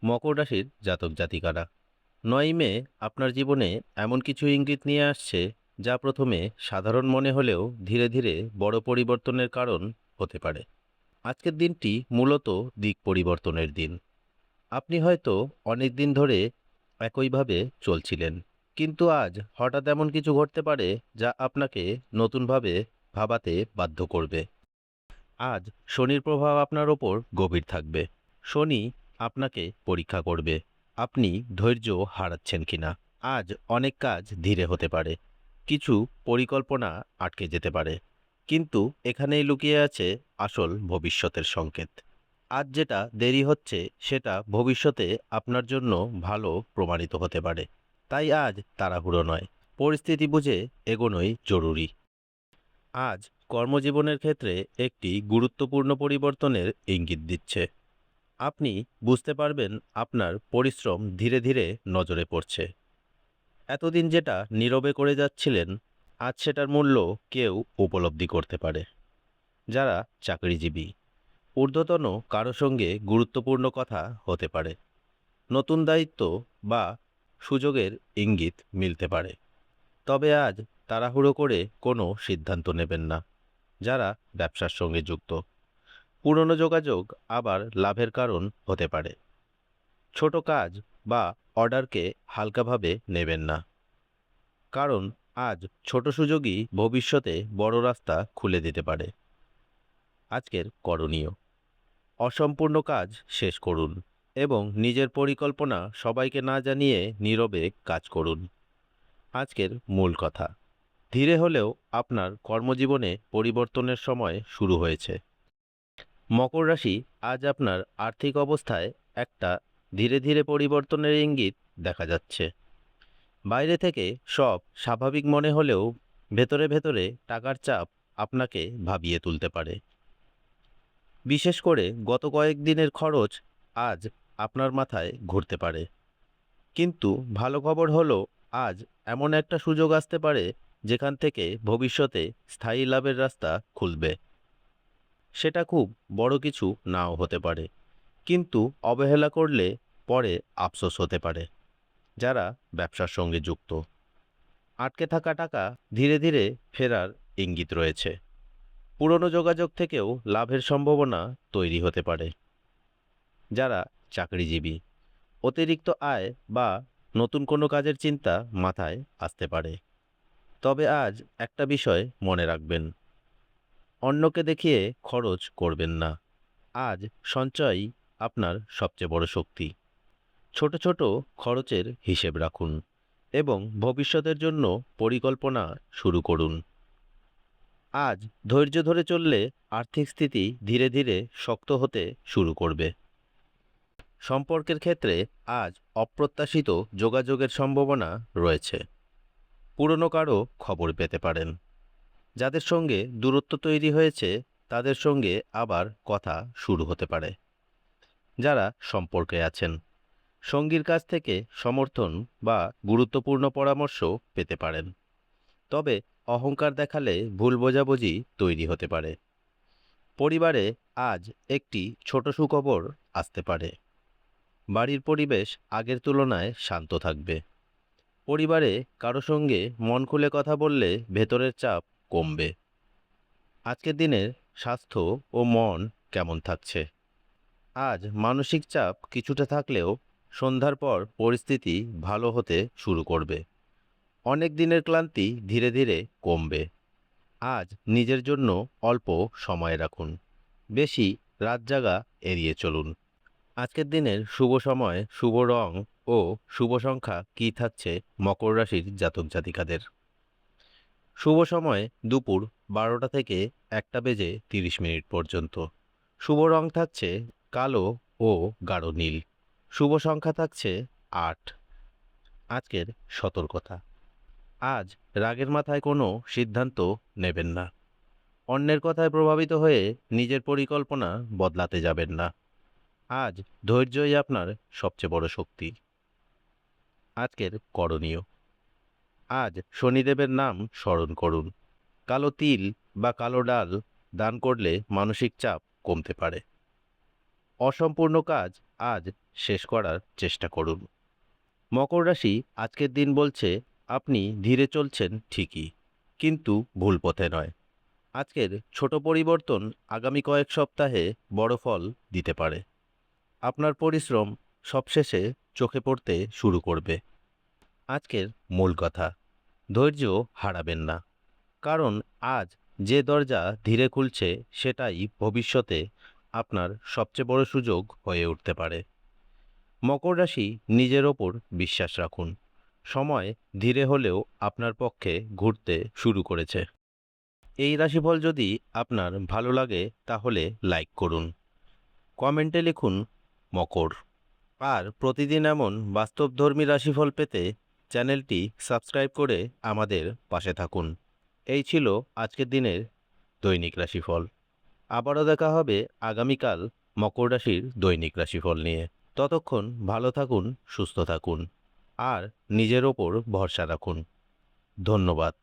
মকর রাশির জাতক জাতিকারা ৯ মে আপনার জীবনে এমন কিছু ইঙ্গিত নিয়ে আসছে যা প্রথমে সাধারণ মনে হলেও ধীরে ধীরে বড় পরিবর্তনের কারণ হতে পারে। আজকের দিনটি মূলত দিক পরিবর্তনের দিন। আপনি হয়তো অনেক দিন ধরে একইভাবে চলছিলেন, কিন্তু আজ হঠাৎ এমন কিছু ঘটতে পারে যা আপনাকে নতুনভাবে ভাবাতে বাধ্য করবে। আজ শনির প্রভাব আপনার ওপর গভীর থাকবে। শনি আপনাকে পরীক্ষা করবে আপনি ধৈর্য হারাচ্ছেন কিনা। আজ অনেক কাজ ধীরে হতে পারে, কিছু পরিকল্পনা আটকে যেতে পারে, কিন্তু এখানেই লুকিয়ে আছে আসল ভবিষ্যতের সংকেত। আজ যেটা দেরি হচ্ছে সেটা ভবিষ্যতে আপনার জন্য ভালো প্রমাণিত হতে পারে। তাই আজ তাড়াহুড়ো নয়, পরিস্থিতি বুঝে এগোনোই জরুরি। আজ কর্মজীবনের ক্ষেত্রে একটি গুরুত্বপূর্ণ পরিবর্তনের ইঙ্গিত দিচ্ছে। আপনি বুঝতে পারবেন আপনার পরিশ্রম ধীরে ধীরে নজরে পড়ছে। এতদিন যেটা নীরবে করে যাচ্ছিলেন, আজ সেটার মূল্য কেউ উপলব্ধি করতে পারে। যারা চাকরিজীবী, ঊর্ধ্বতন কারো সঙ্গে গুরুত্বপূর্ণ কথা হতে পারে। নতুন দায়িত্ব বা সুযোগের ইঙ্গিত মিলতে পারে। তবে আজ তাড়াহুড়ো করে কোনো সিদ্ধান্ত নেবেন না। যারা ব্যবসার সঙ্গে যুক্ত, পুরনো যোগাযোগ আবার লাভের কারণ হতে পারে। ছোট কাজ বা অর্ডারকে হালকাভাবে নেবেন না, কারণ আজ ছোট সুযোগই ভবিষ্যতে বড় রাস্তা খুলে দিতে পারে। আজকের করণীয়: অসম্পূর্ণ কাজ শেষ করুন এবং নিজের পরিকল্পনা সবাইকে না জানিয়ে নীরবে কাজ করুন। আজকের মূল কথা: ধীরে হলেও আপনার কর্মজীবনে পরিবর্তনের সময় শুরু হয়েছে। মকর রাশি, আজ আপনার আর্থিক অবস্থায় একটা ধীরে ধীরে পরিবর্তনের ইঙ্গিত দেখা যাচ্ছে। বাইরে থেকে সব স্বাভাবিক মনে হলেও ভেতরে ভেতরে টাকার চাপ আপনাকে ভাবিয়ে তুলতে পারে। বিশেষ করে গত কয়েকদিনের খরচ আজ আপনার মাথায় ঘুরতে পারে। কিন্তু ভালো খবর হলো, আজ এমন একটা সুযোগ আসতে পারে যেখান থেকে ভবিষ্যতে স্থায়ী লাভের রাস্তা খুলবে। সেটা খুব বড় কিছু নাও হতে পারে, কিন্তু অবহেলা করলে পরে আফসোস হতে পারে। যারা ব্যবসার সঙ্গে যুক্ত, আটকে থাকা টাকা ধীরে ধীরে ফেরার ইঙ্গিত রয়েছে। পুরনো যোগাযোগ থেকেও লাভের সম্ভাবনা তৈরি হতে পারে। যারা চাকরিজীবী, অতিরিক্ত আয় বা নতুন কোনো কাজের চিন্তা মাথায় আসতে পারে। তবে আজ একটা বিষয় মনে রাখবেন: অন্যকে দেখিয়ে খরচ করবেন না। আজ সঞ্চয়ই আপনার সবচেয়ে বড় শক্তি। ছোট ছোট খরচের হিসেব রাখুন এবং ভবিষ্যতের জন্য পরিকল্পনা শুরু করুন। আজ ধৈর্য ধরে চললে আর্থিক স্থিতি ধীরে ধীরে শক্ত হতে শুরু করবে। সম্পর্কের ক্ষেত্রে আজ অপ্রত্যাশিত যোগাযোগের সম্ভাবনা রয়েছে। পুরনো কারো খবর পেতে পারেন। যাদের সঙ্গে দূরত্ব তৈরি হয়েছে তাদের সঙ্গে আবার কথা শুরু হতে পারে। যারা সম্পর্কে আছেন, সঙ্গীর কাছ থেকে সমর্থন বা গুরুত্বপূর্ণ পরামর্শ পেতে পারেন। তবে অহংকার দেখালে ভুল বোঝাবুঝি তৈরি হতে পারে। পরিবারে আজ একটি ছোট সুখবর আসতে পারে। বাড়ির পরিবেশ আগের তুলনায় শান্ত থাকবে। পরিবারে কারো সঙ্গে মন খুলে কথা বললে ভেতরের চাপ কমবে। আজকের দিনের স্বাস্থ্য ও মন কেমন থাকছে? আজ মানসিক চাপ কিছুটা থাকলেও সন্ধ্যার পর পরিস্থিতি ভালো হতে শুরু করবে। অনেক দিনের ক্লান্তি ধীরে ধীরে কমবে। আজ নিজের জন্য অল্প সময় রাখুন। বেশি রাত জাগা এড়িয়ে চলুন। আজকের দিনের শুভ সময়, শুভ রং ও শুভ সংখ্যা কী থাকছে মকর রাশির জাতক জাতিকাদের? শুভ সময় দুপুর 12টা থেকে 1টা বেজে 30 মিনিট পর্যন্ত। শুভ রং থাকছে কালো ও গাঢ় নীল। শুভ সংখ্যা থাকছে 8। আজকের সতর্কতা: আজ রাগের মাথায় কোনো সিদ্ধান্ত নেবেন না। অন্যের কথায় প্রভাবিত হয়ে নিজের পরিকল্পনা বদলাতে যাবেন না। আজ ধৈর্যই আপনার সবচেয়ে বড় শক্তি। আজকের করণীয়: আজ শনিদেবের নাম স্মরণ করুন। কালো তিল বা কালো ডাল দান করলে মানসিক চাপ কমতে পারে। অসম্পূর্ণ কাজ আজ শেষ করার চেষ্টা করুন। মকর রাশি আজকের দিন বলছে আপনি ধীরে চলছেন ঠিকই, কিন্তু ভুল পথে নয়। আজকের ছোট পরিবর্তন আগামী কয়েক সপ্তাহে বড় ফল দিতে পারে। আপনার পরিশ্রম সবশেষে চোখে পড়তে শুরু করবে। আজকের মূল কথা, ধৈর্য হারাবেন না, কারণ আজ যে দরজা ধীরে খুলছে সেটাই ভবিষ্যতে আপনার সবচেয়ে বড় সুযোগ হয়ে উঠতে পারে। মকর রাশি নিজের ওপর বিশ্বাস রাখুন। সময় ধীরে হলেও আপনার পক্ষে ঘুরতে শুরু করেছে। এই রাশিফল যদি আপনার ভালো লাগে তাহলে লাইক করুন, কমেন্টে লিখুন মকর। আর প্রতিদিন এমন বাস্তবধর্মী রাশিফল পেতে চ্যানেলটি সাবস্ক্রাইব করে আমাদের পাশে থাকুন। এই ছিল আজকের দিনের দৈনিক রাশিফল। আবারও দেখা হবে আগামীকাল মকর রাশির দৈনিক রাশিফল নিয়ে। ততক্ষণ ভালো থাকুন, সুস্থ থাকুন আর নিজের ওপর ভরসা রাখুন। ধন্যবাদ।